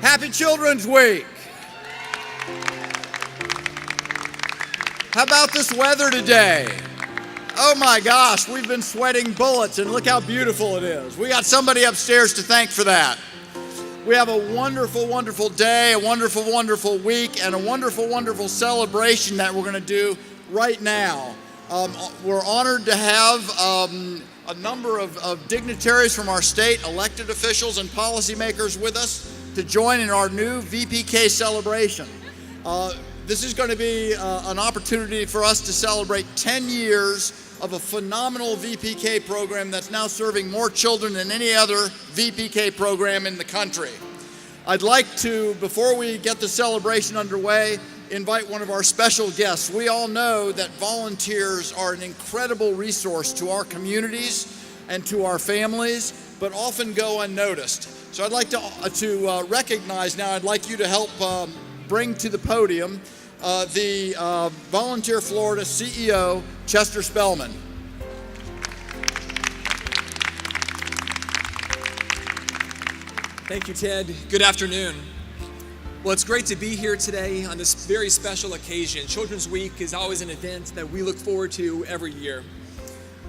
Happy Children's Week. How about this weather today? Oh my gosh, we've been sweating bullets and look how beautiful it is. We got somebody upstairs to thank for that. We have a wonderful, wonderful day, a wonderful, wonderful week, and a wonderful, wonderful celebration that we're going to do right now. We're honored to have a number of dignitaries from our state, elected officials and policymakers with us to join in our new VPK celebration. This is going to be an opportunity for us to celebrate 10 years of a phenomenal VPK program that's now serving more children than any other VPK program in the country. I'd like to, before we get the celebration underway, invite one of our special guests. We all know that volunteers are an incredible resource to our communities and to our families, but often go unnoticed. So I'd like to recognize now, I'd like you to help bring to the podium the Volunteer Florida CEO, Chester Spellman. Thank you, Ted. Good afternoon. Well, it's great to be here today on this very special occasion. Children's Week is always an event that we look forward to every year.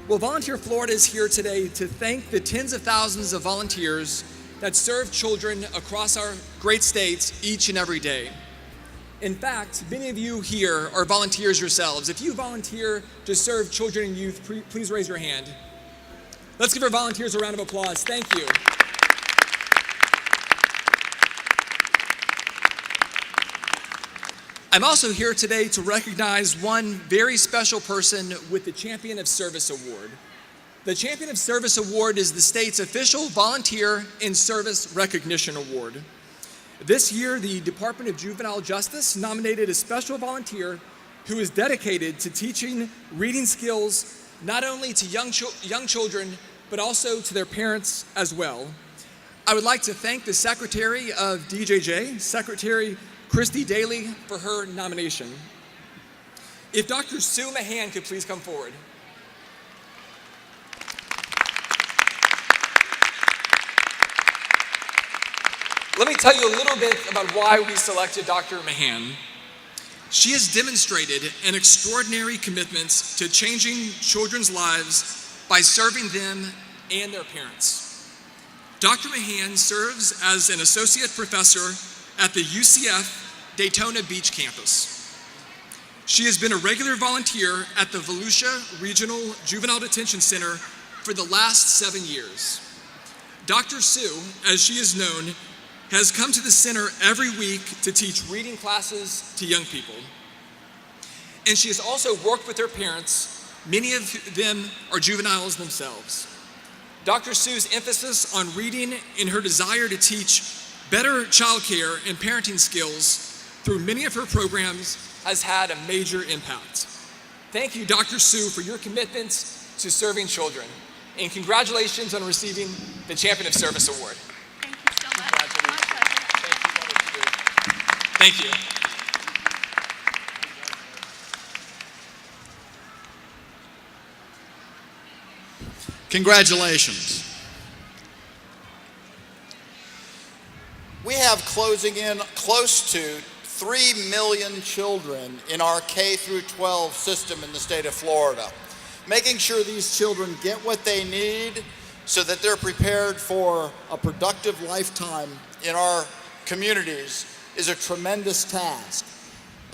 Well, Volunteer Florida is here today to thank the tens of thousands of volunteers that serve children across our great states each and every day. In fact, many of you here are volunteers yourselves. If you volunteer to serve children and youth, please raise your hand. Let's give our volunteers a round of applause. Thank you. I'm also here today to recognize one very special person with the Champion of Service Award. The Champion of Service Award is the state's official volunteer in service recognition award. This year, the Department of Juvenile Justice nominated a special volunteer who is dedicated to teaching reading skills not only to young children, but also to their parents as well. I would like to thank the Secretary of DJJ, Secretary Christy Daly, for her nomination. If Dr. Sue Mahan could please come forward. Let me tell you a little bit about why we selected Dr. Mahan. She has demonstrated an extraordinary commitment to changing children's lives by serving them and their parents. Dr. Mahan serves as an associate professor at the UCF Daytona Beach campus. She has been a regular volunteer at the Volusia Regional Juvenile Detention Center for the last 7 years. Dr. Sue, as she is known, has come to the center every week to teach reading classes to young people. And she has also worked with their parents. Many of them are juveniles themselves. Dr. Sue's emphasis on reading and her desire to teach better childcare and parenting skills through many of her programs has had a major impact. Thank you, Dr. Sue, for your commitment to serving children. And congratulations on receiving the Champion of Service Award. Thank you. Congratulations. We have closing in close to 3 million children in our K through 12 system in the state of Florida. Making sure these children get what they need so that they're prepared for a productive lifetime in our communities is a tremendous task.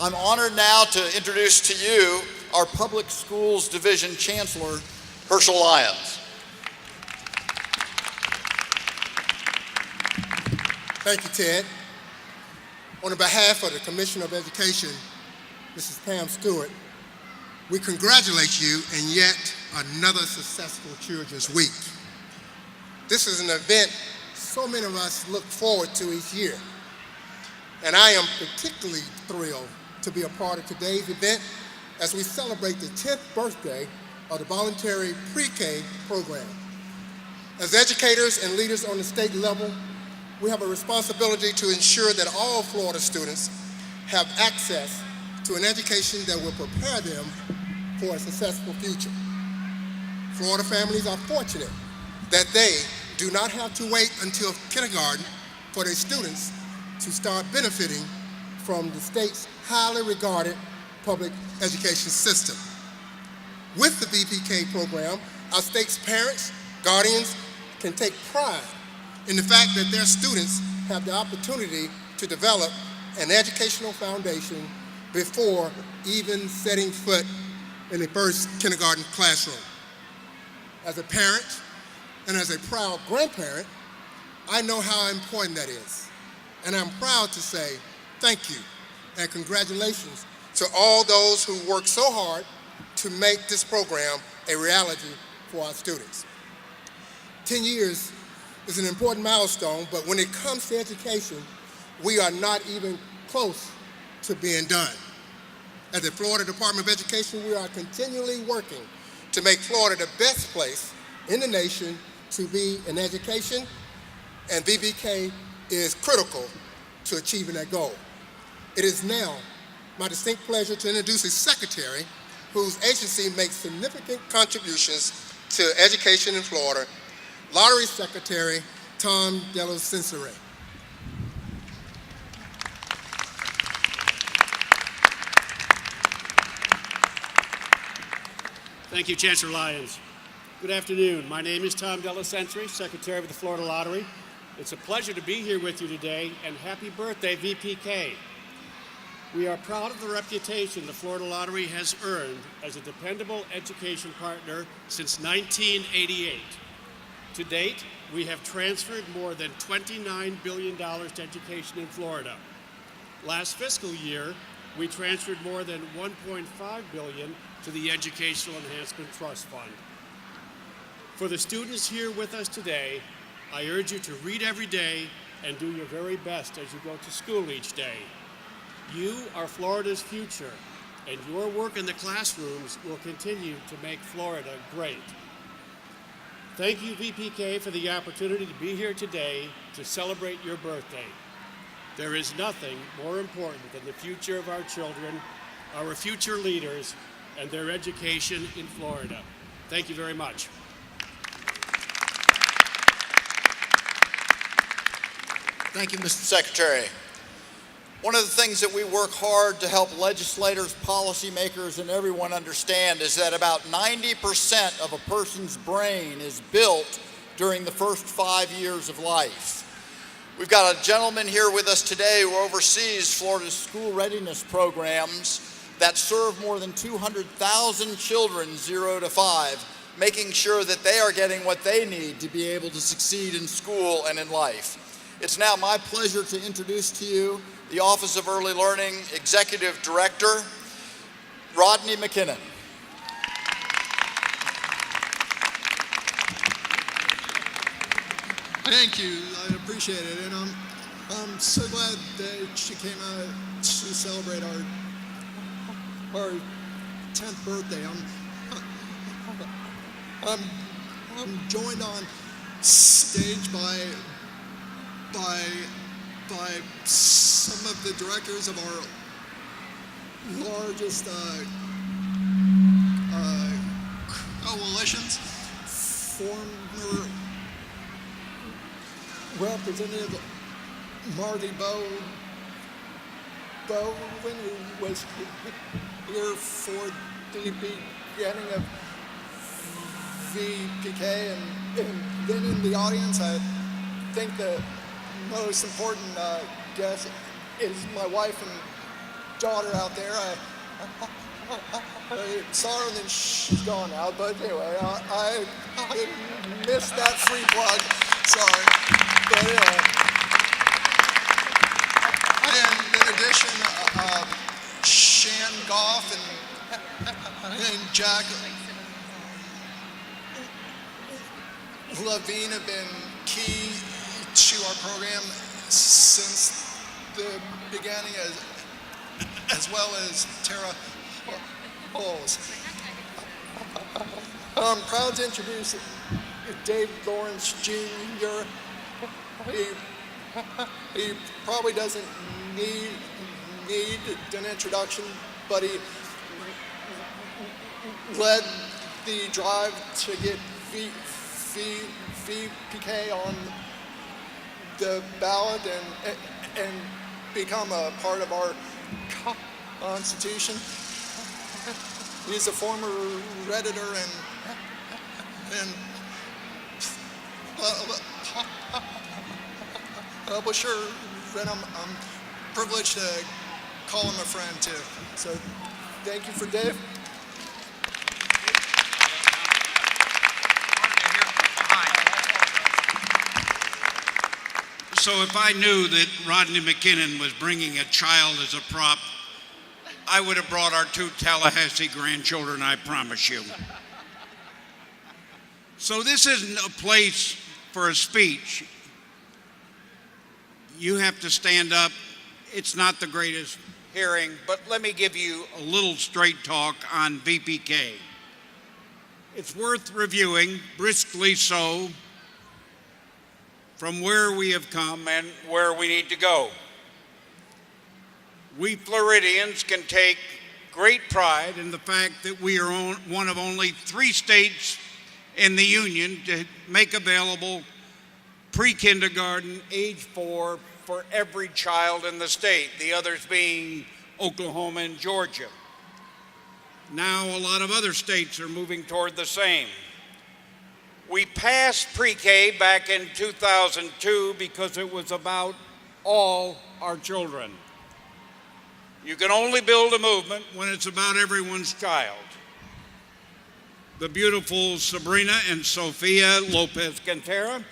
I'm honored now to introduce to you our Public Schools Division Chancellor, Herschel Lyons. Thank you, Ted. On behalf of the Commissioner of Education, Mrs. Pam Stewart, we congratulate you in yet another successful Children's Week. This is an event so many of us look forward to each year. And I am particularly thrilled to be a part of today's event as we celebrate the 10th birthday of the voluntary pre-K program. As educators and leaders on the state level, we have a responsibility to ensure that all Florida students have access to an education that will prepare them for a successful future. Florida families are fortunate that they do not have to wait until kindergarten for their students to start benefiting from the state's highly regarded public education system. With the VPK program, our state's parents, guardians can take pride in the fact that their students have the opportunity to develop an educational foundation before even setting foot in the first kindergarten classroom. As a parent and as a proud grandparent, I know how important that is. And I'm proud to say thank you and congratulations to all those who work so hard to make this program a reality for our students. 10 years is an important milestone, but when it comes to education, we are not even close to being done. At the Florida Department of Education, we are continually working to make Florida the best place in the nation to be in education, and VPK is critical to achieving that goal. It is now my distinct pleasure to introduce a secretary whose agency makes significant contributions to education in Florida, Lottery Secretary Tom Dellacensere. Thank you, Chancellor Lyons. Good afternoon. My name is Tom Dellacensere, Secretary of the Florida Lottery. It's a pleasure to be here with you today, and happy birthday, VPK. We are proud of the reputation the Florida Lottery has earned as a dependable education partner since 1988. To date, we have transferred more than $29 billion to education in Florida. Last fiscal year, we transferred more than $1.5 billion to the Educational Enhancement Trust Fund. For the students here with us today, I urge you to read every day and do your very best as you go to school each day. You are Florida's future, and your work in the classrooms will continue to make Florida great. Thank you, VPK, for the opportunity to be here today to celebrate your birthday. There is nothing more important than the future of our children, our future leaders, and their education in Florida. Thank you very much. Thank you, Mr. Secretary. One of the things that we work hard to help legislators, policymakers, and everyone understand is that about 90% of a person's brain is built during the first 5 years of life. We've got a gentleman here with us today who oversees Florida's school readiness programs that serve more than 200,000 children 0 to 5, making sure that they are getting what they need to be able to succeed in school and in life. It's now my pleasure to introduce to you the Office of Early Learning Executive Director, Rodney McKinnon. Thank you, I appreciate it, and I'm so glad that she came out to celebrate our 10th birthday. I'm joined on stage by some of the directors of our largest coalitions, former Representative Marty Bowen, who was here for the beginning of VPK, and then in the audience, I think the most important guest is my wife and daughter out there. I saw her and then she's gone now, but anyway, I missed that free plug, sorry. But anyway, and in addition, Shan Goff and Jack Levine have been key to our program since the beginning, as well as Tara Bowles. I'm proud to introduce Dave Lawrence Jr. He probably doesn't need an introduction, but he led the drive to get VPK on the ballot, and become a part of our Constitution. He's a former Redditor and publisher, and I'm privileged to call him a friend too. So thank you for Dave. So if I knew that Rodney McKinnon was bringing a child as a prop, I would have brought our 2 Tallahassee grandchildren, I promise you. So this isn't a place for a speech. You have to stand up. It's not the greatest hearing, but let me give you a little straight talk on VPK. It's worth reviewing, briskly so, from where we have come and where we need to go. We Floridians can take great pride in the fact that we are one of only 3 states in the union to make available pre-kindergarten age 4 for every child in the state, the others being Oklahoma and Georgia. Now a lot of other states are moving toward the same. We passed pre-K back in 2002 because it was about all our children. You can only build a movement when it's about everyone's child. The beautiful Sabrina and Sofia Lopez-Cantera,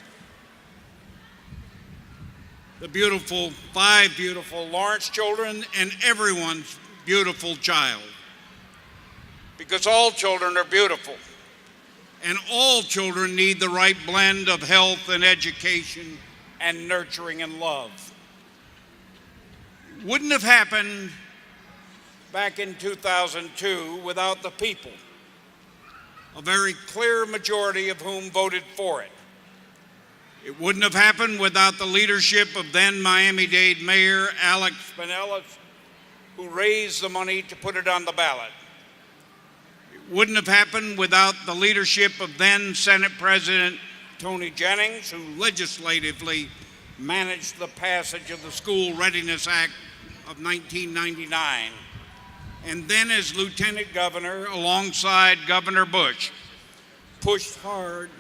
the 5 beautiful Lawrence children, and everyone's beautiful child. Because all children are beautiful. And all children need the right blend of health and education and nurturing and love. Wouldn't have happened back in 2002 without the people, a very clear majority of whom voted for it. It wouldn't have happened without the leadership of then Miami-Dade Mayor Alex Spinellis, who raised the money to put it on the ballot. Wouldn't have happened without the leadership of then Senate President Tony Jennings, who legislatively managed the passage of the School Readiness Act of 1999. And then as Lieutenant Governor, alongside Governor Bush, pushed hard,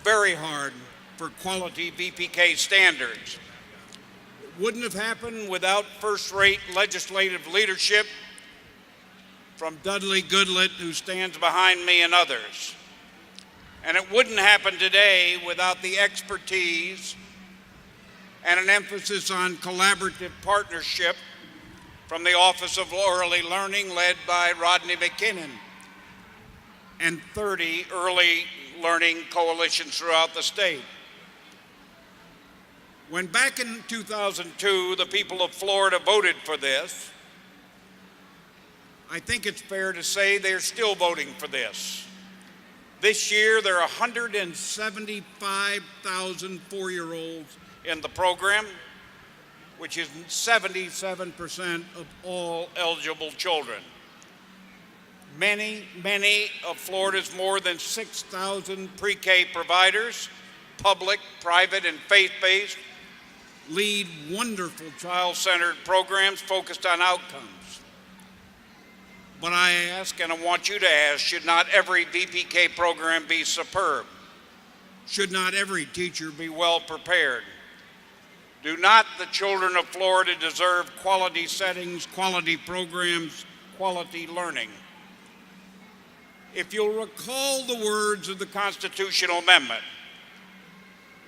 very hard, for quality VPK standards. It wouldn't have happened without first-rate legislative leadership from Dudley Goodlett, who stands behind me, and others. And it wouldn't happen today without the expertise and an emphasis on collaborative partnership from the Office of Early Learning, led by Rodney McKinnon, and 30 early learning coalitions throughout the state. When back in 2002, the people of Florida voted for this, I think it's fair to say they're still voting for this. This year, there are 175,000 4-year-olds in the program, which is 77% of all eligible children. Many of Florida's more than 6,000 pre-K providers, public, private, and faith-based, lead wonderful child-centered programs focused on outcomes. But I ask, and I want you to ask, should not every VPK program be superb? Should not every teacher be well prepared? Do not the children of Florida deserve quality settings, quality programs, quality learning? If you'll recall the words of the constitutional amendment,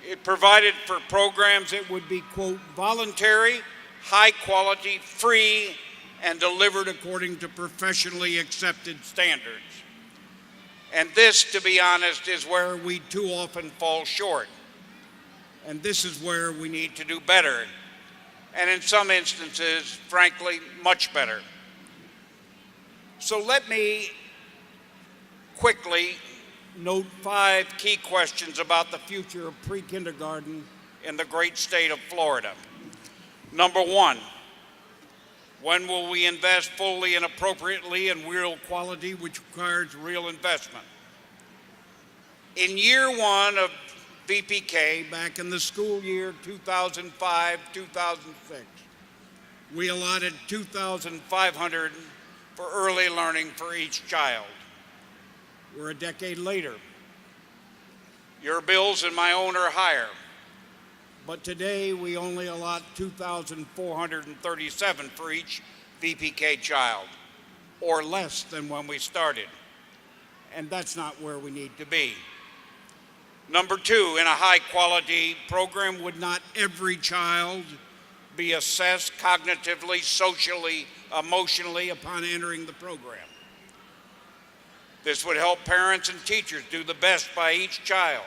it provided for programs that would be, quote, voluntary, high quality, free, and delivered according to professionally accepted standards. And this, to be honest, is where we too often fall short. And this is where we need to do better. And in some instances, frankly, much better. So let me quickly note 5 key questions about the future of pre-kindergarten in the great state of Florida. Number 1, when will we invest fully and appropriately in real quality, which requires real investment? In year 1 of VPK back in the school year 2005-2006. We allotted $2,500 for early learning for each child. We're a decade later. Your bills and my own are higher. But today we only allot $2,437 for each VPK child, or less than when we started. And that's not where we need to be. Number two, in a high-quality program, would not every child be assessed cognitively, socially, emotionally upon entering the program? This would help parents and teachers do the best by each child.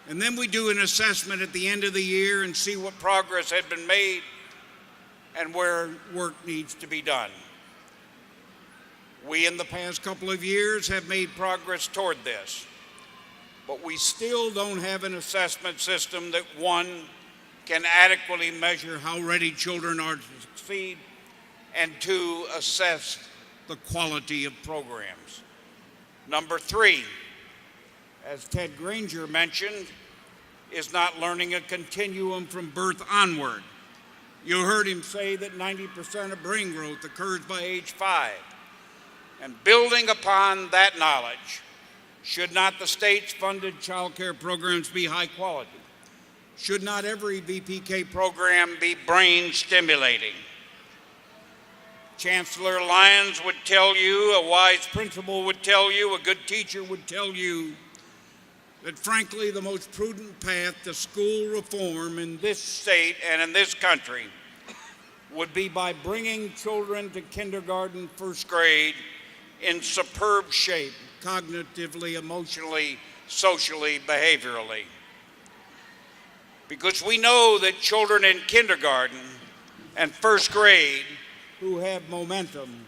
And then we do an assessment at the end of the year and see what progress had been made and where work needs to be done. We, in the past couple of years, have made progress toward this, but we still don't have an assessment system that, one, can adequately measure how ready children are to succeed, and two, assess the quality of programs. Number three, as Ted Granger mentioned, is not learning a continuum from birth onward. You heard him say that 90% of brain growth occurs by age 5. And building upon that knowledge, should not the state's funded child care programs be high quality? Should not every VPK program be brain stimulating? Chancellor Lyons would tell you, a wise principal would tell you, a good teacher would tell you that frankly the most prudent path to school reform in this state and in this country would be by bringing children to kindergarten, first grade in superb shape, cognitively, emotionally, socially, behaviorally. Because we know that children in kindergarten and first grade who have momentum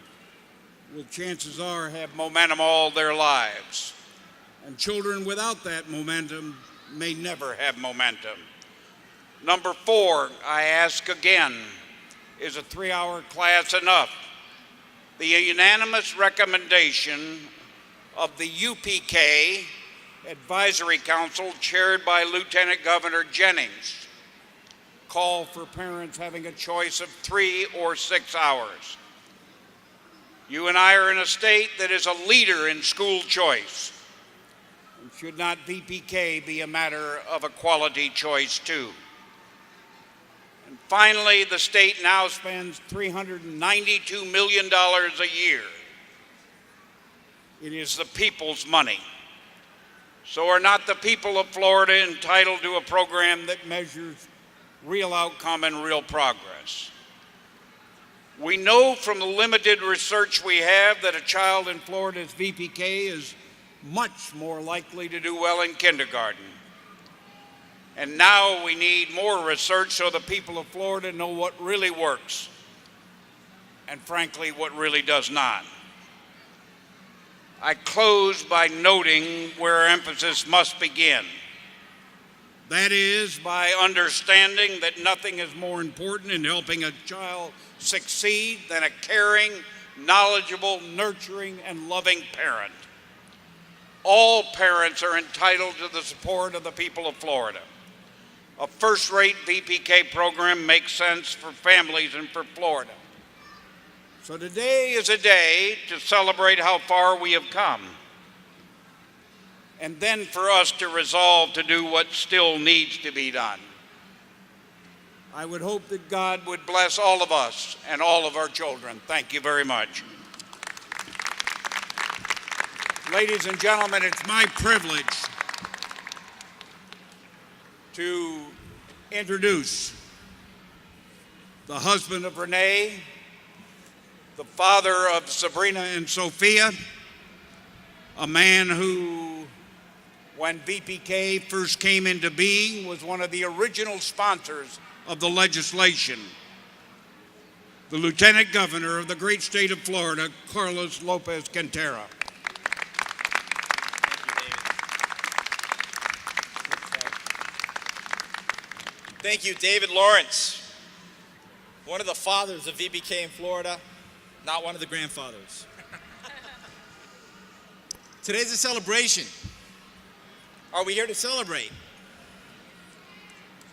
will chances are have momentum all their lives. And children without that momentum may never have momentum. Number four, I ask again, is a 3-hour class enough? The unanimous recommendation of the UPK Advisory Council, chaired by Lieutenant Governor Jennings, call for parents having a choice of 3 or 6 hours. You and I are in a state that is a leader in school choice. And should not VPK be a matter of a quality choice too? And finally, the state now spends $392 million a year. It is the people's money. So are not the people of Florida entitled to a program that measures real outcome and real progress? We know from the limited research we have that a child in Florida's VPK is much more likely to do well in kindergarten. And now we need more research so the people of Florida know what really works and frankly what really does not. I close by noting where our emphasis must begin. That is by understanding that nothing is more important in helping a child succeed than a caring, knowledgeable, nurturing, and loving parent. All parents are entitled to the support of the people of Florida. A first-rate VPK program makes sense for families and for Florida. So today is a day to celebrate how far we have come, and then for us to resolve to do what still needs to be done. I would hope that God would bless all of us and all of our children. Thank you very much. Ladies and gentlemen, it's my privilege to introduce the husband of Renee, the father of Sabrina and Sophia, a man who, when VPK first came into being, was one of the original sponsors of the legislation, the Lieutenant Governor of the great state of Florida, Carlos Lopez Cantera. Thank you, David Lawrence, one of the fathers of VPK in Florida, not one of the grandfathers. Today's a celebration. Are we here to celebrate?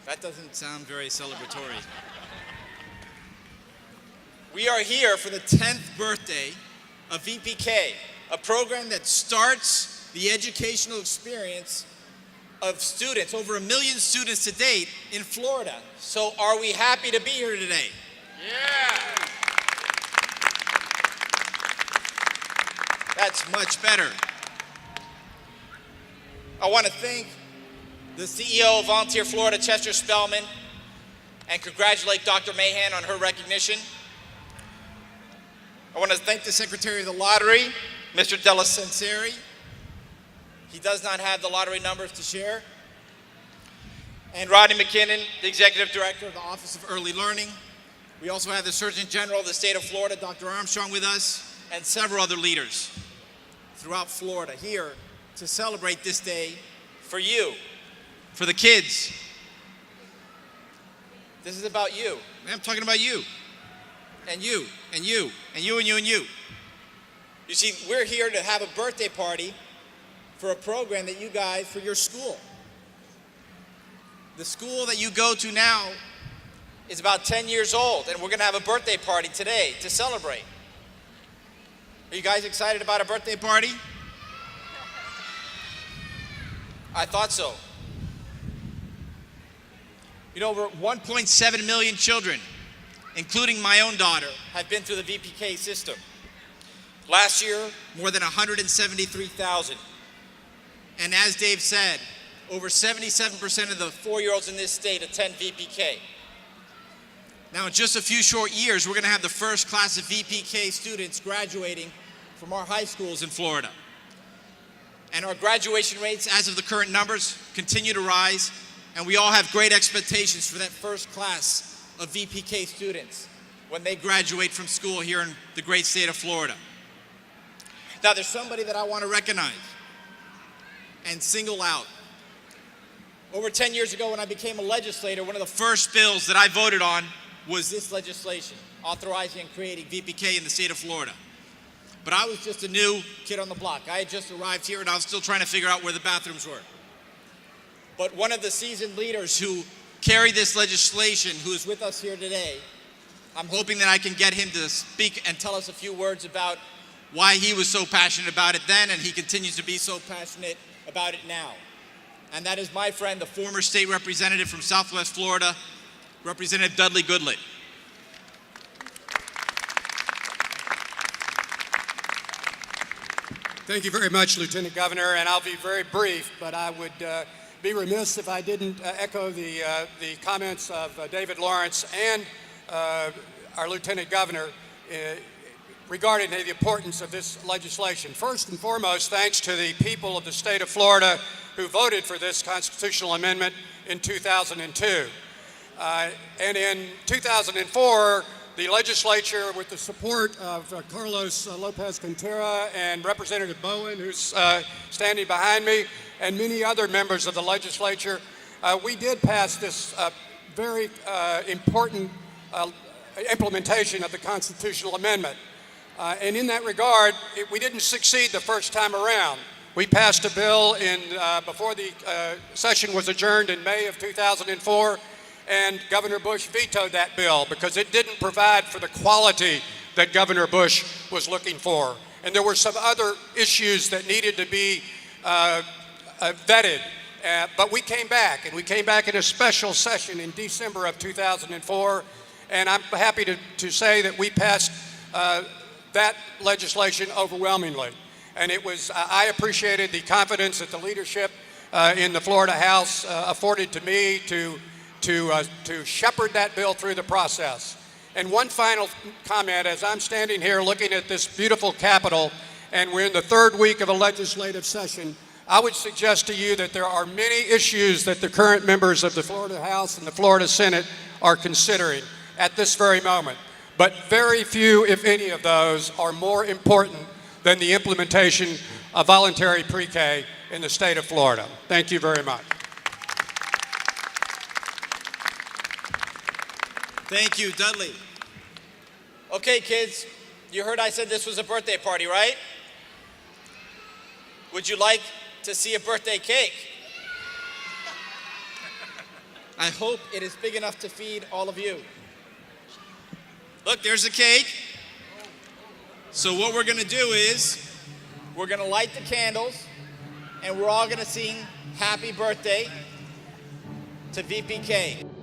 That doesn't sound very celebratory. We are here for the 10th birthday of VPK, a program that starts the educational experience of students, over 1 million students to date in Florida. So are we happy to be here today? Yeah! That's much better. I want to thank the CEO of Volunteer Florida, Chester Spellman, and congratulate Dr. Mahan on her recognition. I want to thank the Secretary of the Lottery, Mr. Della Senseri. He does not have the lottery numbers to share. And Rodney McKinnon, the Executive Director of the Office of Early Learning. We also have the Surgeon General of the state of Florida, Dr. Armstrong, with us, and several other leaders throughout Florida here to celebrate this day for you, for the kids. This is about you. I'm talking about you, and you, and you, and you, and you, and you. You see, we're here to have a birthday party for a program that you guys, for your school. The school that you go to now is about 10 years old, and we're going to have a birthday party today to celebrate. Are you guys excited about a birthday party? I thought so. You know, over 1.7 million children, including my own daughter, have been through the VPK system. Last year, more than 173,000. And as Dave said, over 77% of the 4-year-olds in this state attend VPK. Now, in just a few short years, we're going to have the first class of VPK students graduating from our high schools in Florida. And our graduation rates, as of the current numbers, continue to rise, and we all have great expectations for that first class of VPK students when they graduate from school here in the great state of Florida. Now, there's somebody that I want to recognize and single out. Over 10 years ago, when I became a legislator, one of the first bills that I voted on was this legislation, authorizing and creating VPK in the state of Florida. But I was just a new kid on the block. I had just arrived here, and I was still trying to figure out where the bathrooms were. But one of the seasoned leaders who carried this legislation, who is with us here today, I'm hoping that I can get him to speak and tell us a few words about why he was so passionate about it then, and he continues to be so passionate about it now. And that is my friend, the former state representative from Southwest Florida, Representative Dudley Goodlett. Thank you very much, Lieutenant Governor, and I'll be very brief, but I would be remiss if I didn't echo the comments of David Lawrence and our Lieutenant Governor regarding the importance of this legislation. First and foremost, thanks to the people of the state of Florida who voted for this constitutional amendment in 2002. And in 2004, the legislature, with the support of Carlos Lopez Quintero and Representative Bowen, who's standing behind me, and many other members of the legislature, we did pass this very important implementation of the constitutional amendment. And in that regard, we didn't succeed the first time around. We passed a bill before the session was adjourned in May of 2004, and Governor Bush vetoed that bill because it didn't provide for the quality that Governor Bush was looking for. And there were some other issues that needed to be vetted. But we came back, and we came back in a special session in December of 2004, and I'm happy to say that we passed that legislation overwhelmingly. And it was, I appreciated the confidence that the leadership in the Florida House afforded to me to shepherd that bill through the process. And one final comment, as I'm standing here looking at this beautiful Capitol, and we're in the third week of a legislative session, I would suggest to you that there are many issues that the current members of the Florida House and the Florida Senate are considering at this very moment. But very few, if any, of those are more important than the implementation of voluntary pre-K in the state of Florida. Thank you very much. Thank you, Dudley. Okay, kids, you heard I said this was a birthday party, right? Would you like to see a birthday cake? I hope it is big enough to feed all of you. Look, there's a cake. So what we're gonna do is, we're gonna light the candles, and we're all gonna sing happy birthday to VPK.